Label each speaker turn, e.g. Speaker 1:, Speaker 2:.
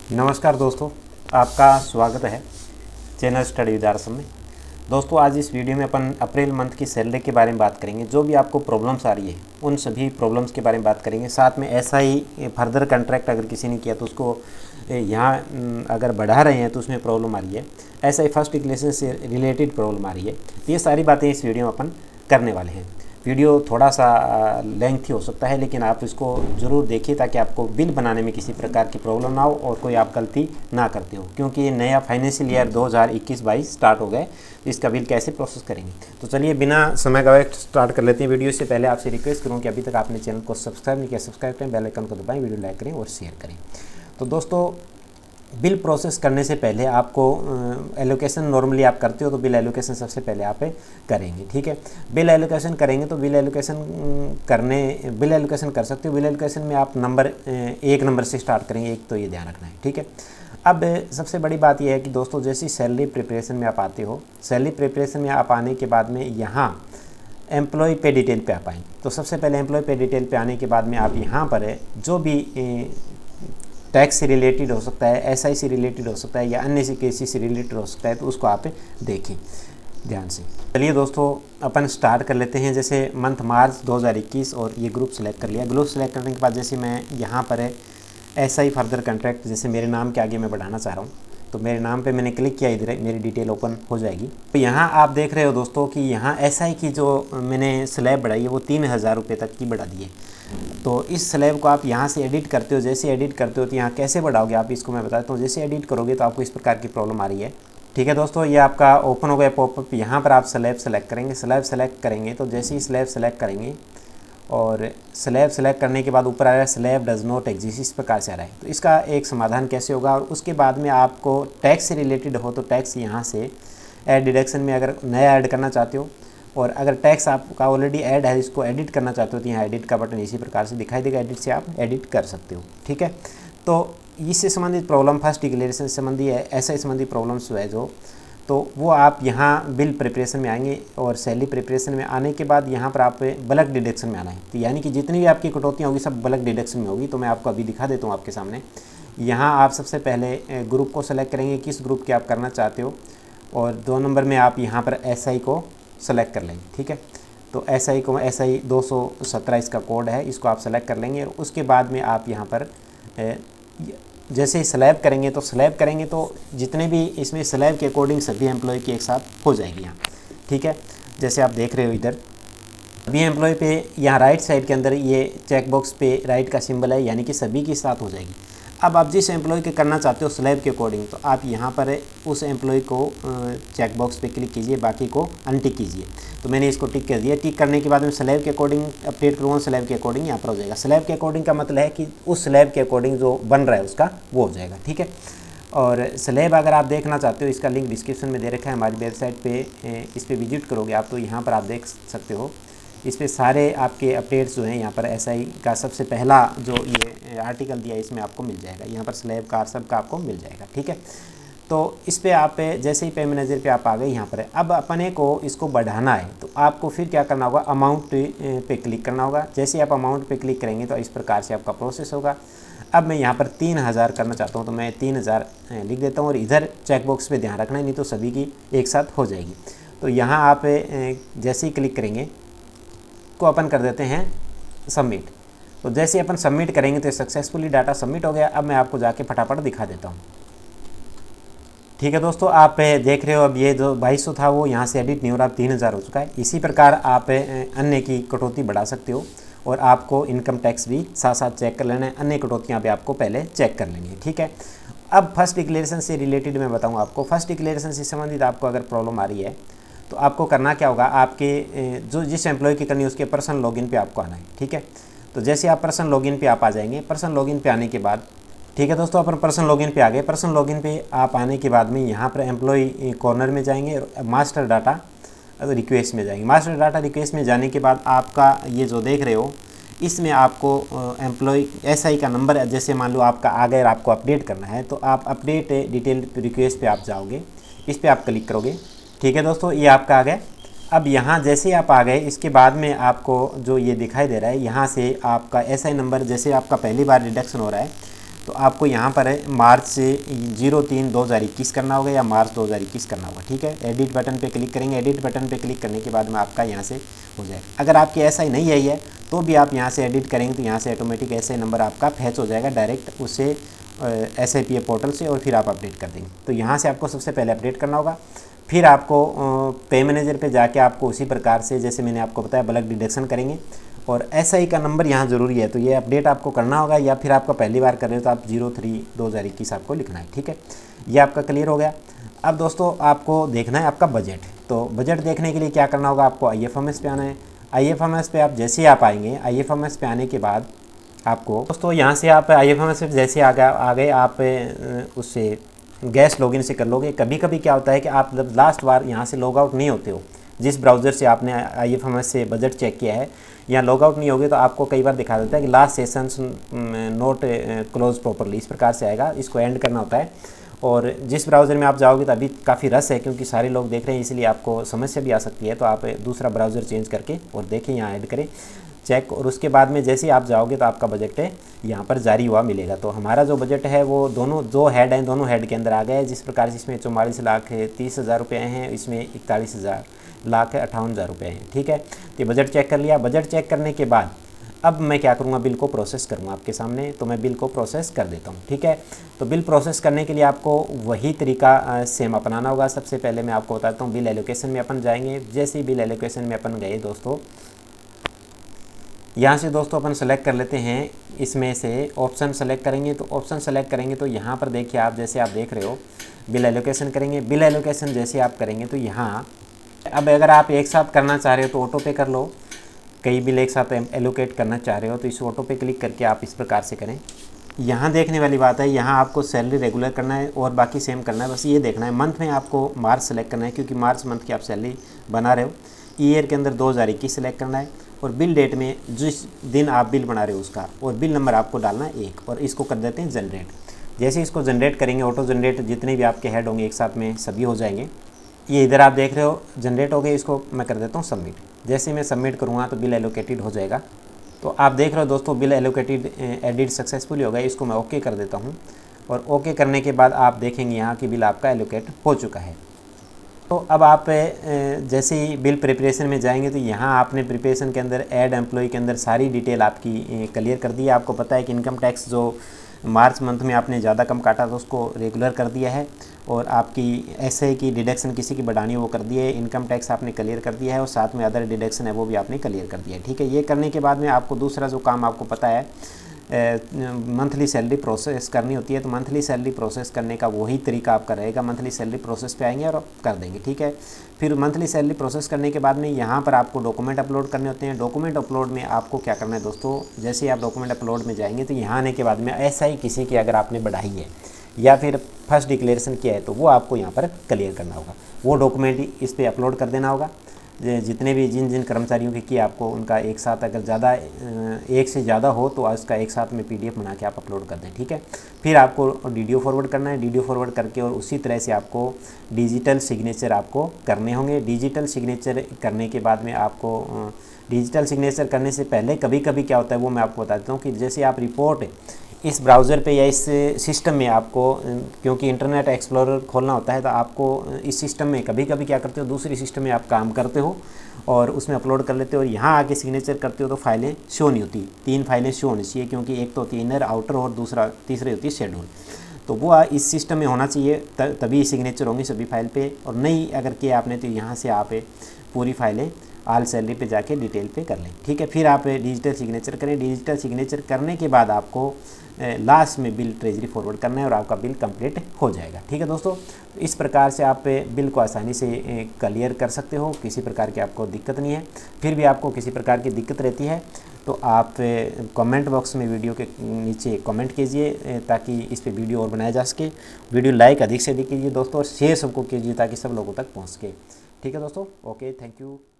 Speaker 1: नमस्कार दोस्तों, आपका स्वागत है चैनल स्टडी विद आरसम में। दोस्तों, आज इस वीडियो में अपन अप्रैल मंथ की सैलरी के बारे में बात करेंगे। जो भी आपको प्रॉब्लम्स आ रही है उन सभी प्रॉब्लम्स के बारे में बात करेंगे। साथ में ऐसा ही फर्दर कॉन्ट्रैक्ट अगर किसी ने किया तो उसको यहाँ अगर बढ़ा रहे हैं तो उसमें प्रॉब्लम आ रही है। ऐसा ही फर्स्ट डिक्लेरेशन से रिलेटेड प्रॉब्लम आ रही है। ये सारी बातें इस वीडियो में अपन करने वाले हैं। वीडियो थोड़ा सा लेंथी हो सकता है, लेकिन आप इसको ज़रूर देखिए ताकि आपको बिल बनाने में किसी प्रकार की प्रॉब्लम ना हो और कोई आप गलती ना करते हो, क्योंकि ये नया फाइनेंशियल ईयर 2021-22 स्टार्ट हो गए। तो इसका बिल कैसे प्रोसेस करेंगे, तो चलिए बिना समय गवाए स्टार्ट कर लेते हैं वीडियो। से पहले आपसे रिक्वेस्ट करूँ कि अभी तक आपने चैनल को सब्सक्राइब नहीं किया, सब्सक्राइब करें, बेल आइकन को दबाएं, वीडियो लाइक करें और शेयर करें। तो दोस्तों, बिल प्रोसेस करने से पहले आपको एलोकेशन नॉर्मली आप करते हो तो बिल एलोकेशन सबसे पहले आप करेंगे। ठीक है, बिल एलोकेशन करेंगे तो बिल एलोकेशन कर सकते हो। बिल एलोकेशन में आप एक नंबर से स्टार्ट करेंगे, एक तो ये ध्यान रखना है। ठीक है, अब सबसे बड़ी बात यह है कि दोस्तों, जैसी सैलरी प्रिपरेशन में आप आते हो, सैलरी प्रिपरेशन में आप आने के बाद में यहाँ एम्प्लॉय पे डिटेल पे आप आएँ। तो सबसे पहले एम्प्लॉय पे डिटेल पे आने के बाद में आप यहाँ पर जो भी टैक्स से रिलेटेड हो सकता है, एसआई से रिलेटेड हो सकता है या अन्य से केसी से रिलेटेड हो सकता है, तो उसको आप देखें ध्यान से। चलिए दोस्तों, अपन स्टार्ट कर लेते हैं। जैसे मंथ मार्च 2021 और ये ग्रुप सेलेक्ट कर लिया। ग्रुप सेलेक्ट करने के बाद जैसे मैं यहाँ पर एसआई फर्दर कॉन्ट्रैक्ट, जैसे मेरे नाम के आगे मैं बढ़ाना चाह रहा हूँ, तो मेरे नाम पे मैंने क्लिक किया, इधर मेरी डिटेल ओपन हो जाएगी। तो यहाँ आप देख रहे हो दोस्तों कि यहाँ एसआई की जो मैंने स्लैब बढ़ाई है वो 3000 रुपये तक की बढ़ा दी है। तो इस स्लैब को आप यहाँ से एडिट करते हो। जैसे एडिट करते हो तो यहाँ कैसे बढ़ाओगे आप, इसको मैं बताता हूँ। जैसे एडिट करोगे तो आपको इस प्रकार की प्रॉब्लम आ रही है। ठीक है दोस्तों, ये आपका ओपन हो गया पॉपअप। यहाँ पर आप स्लैब सेलेक्ट करेंगे। स्लैब सेलेक्ट करेंगे तो जैसे ही स्लैब सेलेक्ट करेंगे और स्लैब सेलेक्ट करने के बाद ऊपर आ रहा है स्लैब डज नॉट एग्जिस्ट, इस प्रकार से आ रहा है। तो इसका एक समाधान कैसे होगा, और उसके बाद में आपको टैक्स से रिलेटेड हो तो टैक्स यहाँ से ऐड डिडक्शन में अगर नया ऐड करना चाहते हो, और अगर टैक्स आपका ऑलरेडी ऐड है, इसको एडिट करना चाहते हो तो यहाँ एडिट का बटन इसी प्रकार से दिखाई देगा। एडिट से आप एडिट कर सकते हो। ठीक है, तो इससे संबंधित प्रॉब्लम फर्स्ट डिक्लेरेशन से संबंधी है, ऐसा संबंधी प्रॉब्लम्स है जो, तो वो आप यहाँ बिल प्रिपरेशन में आएंगे और सैलरी प्रिपरेशन में आने के बाद यहाँ पर आप बल्क डिडक्शन में आना है। तो यानी कि जितनी भी आपकी कटौतियाँ होगी सब बल्क डिडक्शन में होगी। तो मैं आपको अभी दिखा देता हूँ आपके सामने। यहाँ आप सबसे पहले ग्रुप को सेलेक्ट करेंगे, किस ग्रुप के आप करना चाहते हो, और 2 नंबर में आप यहाँ पर एसआई को सेलेक्ट कर लेंगे। ठीक है, तो एसआई 217 इसका कोड है, इसको आप सेलेक्ट कर लेंगे। और उसके बाद में आप यहाँ पर जैसे ही स्लैब करेंगे तो जितने भी इसमें स्लैब के अकॉर्डिंग सभी एम्प्लॉय की एक साथ हो जाएगी यहाँ। ठीक है, जैसे आप देख रहे हो इधर सभी एम्प्लॉय पे यहाँ राइट साइड के अंदर ये चेक बॉक्स पे राइट का सिंबल है, यानी कि सभी की साथ हो जाएगी। अब आप जिस एम्प्लॉय के करना चाहते हो स्लैब के अकॉर्डिंग, तो आप यहाँ पर उस एम्प्लॉय को चेक बॉक्स पे क्लिक कीजिए, बाकी को अनटिक कीजिए। तो मैंने इसको टिक कर दिया। टिक करने के बाद मैं स्लैब के अकॉर्डिंग अपडेट करूँगा, स्लैब के अकॉर्डिंग यहाँ पर हो जाएगा। स्लैब के अकॉर्डिंग का मतलब है कि उस स्लैब के अकॉर्डिंग जो बन रहा है उसका वो हो जाएगा। ठीक है, और स्लैब अगर आप देखना चाहते हो, इसका लिंक डिस्क्रिप्शन में दे रखा है हमारी वेबसाइट पे। इस पर विजिट करोगे आप तो यहाँ पर आप देख सकते हो, इस पे सारे आपके अपडेट्स जो हैं यहाँ पर एसआई का सबसे पहला जो ये आर्टिकल दिया है इसमें आपको मिल जाएगा। यहाँ पर स्लैब का सब का आपको मिल जाएगा। ठीक है, तो इस पे आप जैसे ही पे मैनेजर पे आप आ गए, यहाँ पर अब अपने को इसको बढ़ाना है तो आपको फिर क्या करना होगा, अमाउंट पे क्लिक करना होगा। जैसे आप अमाउंट पे क्लिक करेंगे तो इस प्रकार से आपका प्रोसेस होगा। अब मैं यहाँ पर 3000 करना चाहता हूँ तो मैं 3000 लिख देता हूँ, और इधर चेकबॉक्स पे ध्यान रखना है, नहीं तो सभी की एक साथ हो जाएगी। तो यहाँ आप जैसे ही क्लिक करेंगे को अपन कर देते हैं सबमिट। तो जैसे अपन सबमिट करेंगे तो सक्सेसफुली डाटा सबमिट हो गया। अब मैं आपको जाके फटाफट दिखा देता हूँ। ठीक है दोस्तों, आप देख रहे हो अब ये जो 2200 था वो यहाँ से एडिट नहीं हो रहा, 3000 हो चुका है। इसी प्रकार आप अन्य की कटौती बढ़ा सकते हो, और आपको इनकम टैक्स भी साथ साथ चेक कर लेना है। अन्य कटौतियाँ भी आपको पहले चेक कर लेनी है। ठीक है, अब फर्स्ट डिक्लेरेशन से रिलेटेड मैं बताऊँ आपको। फर्स्ट डिक्लेरेशन से संबंधित आपको अगर प्रॉब्लम आ रही है तो आपको करना क्या होगा, आपके जो जिस एम्प्लॉय की करनी है उसके पर्सनल लॉगिन पे आपको आना है। ठीक है, तो जैसे आप पर्सनल लॉगिन पे आप आ जाएंगे, पर्सनल लॉगिन पे आने के बाद, ठीक है दोस्तों, अपन पर्सनल लॉगिन पे आ गए। पर्सनल लॉगिन पे आप आने के बाद में यहाँ पर एम्प्लॉय कॉर्नर में जाएंगे और मास्टर डाटा रिक्वेस्ट में जाएंगे। मास्टर डाटा रिक्वेस्ट में जाने के बाद आपका ये जो देख रहे हो इसमें आपको एम्प्लॉय एसआई का नंबर, जैसे मान लो आपका आ गया, आपको अपडेट करना है तो आप अपडेट डिटेल रिक्वेस्ट पे आप जाओगे, इस पर आप क्लिक करोगे। ठीक है दोस्तों, ये आपका आ गया। अब यहाँ जैसे आप आ गए, इसके बाद में आपको जो ये दिखाई दे रहा है यहाँ से आपका एसआई नंबर, जैसे आपका पहली बार डिडक्शन हो रहा है तो आपको यहाँ पर है मार्च से 03/2021 करना होगा या मार्च 2021 करना होगा। ठीक है, एडिट बटन पे क्लिक करेंगे। एडिट बटन पे क्लिक करने के बाद में आपका यहाँ से हो जाएगा। अगर आपकी SI नहीं आई है तो भी आप यहाँ से एडिट करेंगे तो यहाँ से ऑटोमेटिक SI नंबर आपका फैच हो जाएगा डायरेक्ट उससे SIPA पोर्टल से, और फिर आप अपडेट कर देंगे। तो यहाँ से आपको सबसे पहले अपडेट करना होगा। फिर आपको पे मैनेजर पे जाके आपको उसी प्रकार से जैसे मैंने आपको बताया बल्क डिडक्शन करेंगे, और SI का नंबर यहाँ ज़रूरी है। तो ये अपडेट आपको करना होगा, या फिर आपका पहली बार कर रहे हो तो आप 03/2021 आपको लिखना है। ठीक है, ये आपका क्लियर हो गया। अब दोस्तों आपको देखना है आपका बजट। तो बजट देखने के लिए क्या करना होगा, आपको IFMS पे आना है। IFMS पे आप जैसे ही आप आएंगे, IFMS पे आने के बाद आपको दोस्तों यहाँ से आप IFMS पे जैसे आ गए आप उससे गैस लॉगिन से कर लोगे। कभी कभी क्या होता है कि आप जब लास्ट बार यहाँ से लॉग आउट नहीं होते हो, जिस ब्राउज़र से आपने IFMS से बजट चेक किया है, या लॉग आउट नहीं होगे तो आपको कई बार दिखा देता है कि last sessions note close properly, इस प्रकार से आएगा। इसको एंड करना होता है। और जिस ब्राउज़र में आप जाओगे तो अभी काफ़ी रस है क्योंकि सारे लोग देख रहे हैं, इसलिए आपको समस्या भी आ सकती है। तो आप दूसरा ब्राउज़र चेंज करके और देखें, यहाँ ऐड करें चेक, और उसके बाद में जैसे ही आप जाओगे तो आपका बजट है यहाँ पर जारी हुआ मिलेगा। तो हमारा जो बजट है वो दोनों जो हेड हैं दोनों हेड के अंदर आ गया है। जिस प्रकार से इसमें 44,30,000 रुपये हैं, इसमें 41,58,000 रुपये हैं। ठीक है, तो बजट चेक कर लिया। बजट चेक करने के बाद अब मैं क्या करूँगा, बिल को प्रोसेस करूँगा आपके सामने। तो मैं बिल को प्रोसेस कर देता हूँ। ठीक है, तो बिल प्रोसेस करने के लिए आपको वही तरीका सेम अपनाना होगा। सबसे पहले मैं आपको बताता हूँ, बिल एलोकेशन में अपन जाएंगे। जैसे ही बिल एलोकेशन में अपन गए दोस्तों, यहाँ से दोस्तों अपन सेलेक्ट कर लेते हैं, इसमें से ऑप्शन सेलेक्ट करेंगे। तो ऑप्शन सेलेक्ट करेंगे तो यहाँ पर देखिए आप जैसे आप देख रहे हो बिल एलोकेशन करेंगे। बिल एलोकेशन जैसे आप करेंगे तो यहाँ अब अगर आप एक साथ करना चाह रहे हो तो ऑटो पे कर लो। कई बिल एक साथ एलोकेट करना चाह रहे हो तो इस ऑटो पे क्लिक करके आप इस प्रकार से करें। यहाँ देखने वाली बात है, यहाँ आपको सैलरी रेगुलर करना है और बाकी सेम करना है। बस ये देखना है, मंथ में आपको मार्च सेलेक्ट करना है क्योंकि मार्च मंथ की आप सैलरी बना रहे हो। ईयर के अंदर 2021 सेलेक्ट करना है, और बिल डेट में जिस दिन आप बिल बना रहे हो उसका, और बिल नंबर आपको डालना है 1, और इसको कर देते हैं जनरेट। जैसे इसको जनरेट करेंगे, ऑटो जनरेट जितने भी आपके हेड होंगे एक साथ में सभी हो जाएंगे। ये इधर आप देख रहे हो जनरेट हो गए। इसको मैं कर देता हूँ सबमिट। जैसे मैं सबमिट करूँगा तो बिल एलोकेटेड हो जाएगा। तो आप देख रहे हो दोस्तों बिल एलोकेटेड एडिट सक्सेसफुली हो गया। इसको मैं ओके कर देता हूँ, और ओके करने के बाद आप देखेंगे यहाँ कि बिल आपका एलोकेट हो चुका है। तो अब आप जैसे ही बिल प्रिपरेशन में जाएंगे तो यहाँ आपने प्रिपरेशन के अंदर ऐड एम्प्लॉय के अंदर सारी डिटेल आपकी क्लियर कर दी है। आपको पता है कि इनकम टैक्स जो मार्च मंथ में आपने ज़्यादा कम काटा था उसको रेगुलर कर दिया है, और आपकी SI की डिडक्शन किसी की बढ़ानी है वो कर दी है। इनकम टैक्स आपने क्लियर कर दिया है, और साथ में अदर डिडक्शन है वो भी आपने क्लियर कर दिया है। ठीक है, ये करने के बाद में आपको दूसरा जो काम आपको पता है मंथली सैलरी प्रोसेस करनी होती है। तो मंथली सैलरी प्रोसेस करने का वही तरीका आपका रहेगा। मंथली सैलरी प्रोसेस पे आएंगे और कर देंगे। ठीक है, फिर मंथली सैलरी प्रोसेस करने के बाद में यहाँ पर आपको डॉक्यूमेंट अपलोड करने होते हैं। डॉक्यूमेंट अपलोड में आपको क्या करना है दोस्तों, जैसे ही आप डॉक्यूमेंट अपलोड में जाएंगे तो यहाँ आने के बाद में SI किसी की अगर आपने बढ़ाई है या फिर फर्स्ट डिक्लेरेशन किया है तो वो आपको यहाँ पर क्लियर करना होगा। वो डॉक्यूमेंट इस पर अपलोड कर देना होगा। जितने भी जिन कर्मचारियों की किया आपको उनका एक साथ, अगर ज़्यादा एक से ज़्यादा हो तो उसका एक साथ में PDF बना के आप अपलोड कर दें। ठीक है, फिर आपको DDO फॉरवर्ड करना है। DDO फॉरवर्ड करके और उसी तरह से आपको डिजिटल सिग्नेचर आपको करने होंगे। डिजिटल सिग्नेचर करने के बाद में आपको डिजिटल सिग्नेचर करने से पहले कभी कभी क्या होता है वो मैं आपको बता देता हूँ कि जैसे आप रिपोर्ट इस ब्राउज़र पे या इस सिस्टम में आपको, क्योंकि इंटरनेट एक्सप्लोरर खोलना होता है तो आपको इस सिस्टम में कभी कभी क्या करते हो दूसरी सिस्टम में आप काम करते हो और उसमें अपलोड कर लेते हो, और यहाँ आके सिग्नेचर करते हो तो फाइलें शो नहीं होती। 3 फाइलें शो होनी चाहिए, क्योंकि एक तो होती है इनर, आउटर और तीसरी होती है शेड्यूल। तो वो इस सिस्टम में होना चाहिए, तभी सिग्नेचर होंगी सभी फाइल पे। और नहीं अगर किया आपने तो यहाँ से आप पूरी फाइलें ऑल सैलरी पे जाके डिटेल पे कर लें। ठीक है, फिर आप डिजिटल सिग्नेचर करें। डिजिटल सिग्नेचर करने के बाद आपको लास्ट में बिल ट्रेजरी फॉरवर्ड करना है और आपका बिल कंप्लीट हो जाएगा। ठीक है दोस्तों, तो इस प्रकार से आप बिल को आसानी से क्लियर कर सकते हो, किसी प्रकार की आपको दिक्कत नहीं है। फिर भी आपको किसी प्रकार की दिक्कत रहती है तो आप कमेंट बॉक्स में वीडियो के नीचे कमेंट कीजिए ताकि इस पर वीडियो और बनाया जा सके। वीडियो लाइक अधिक से अधिक कीजिए दोस्तों, और शेयर सबको कीजिए ताकि सब लोगों तक पहुँच सके। ठीक है दोस्तों, ओके, थैंक यू।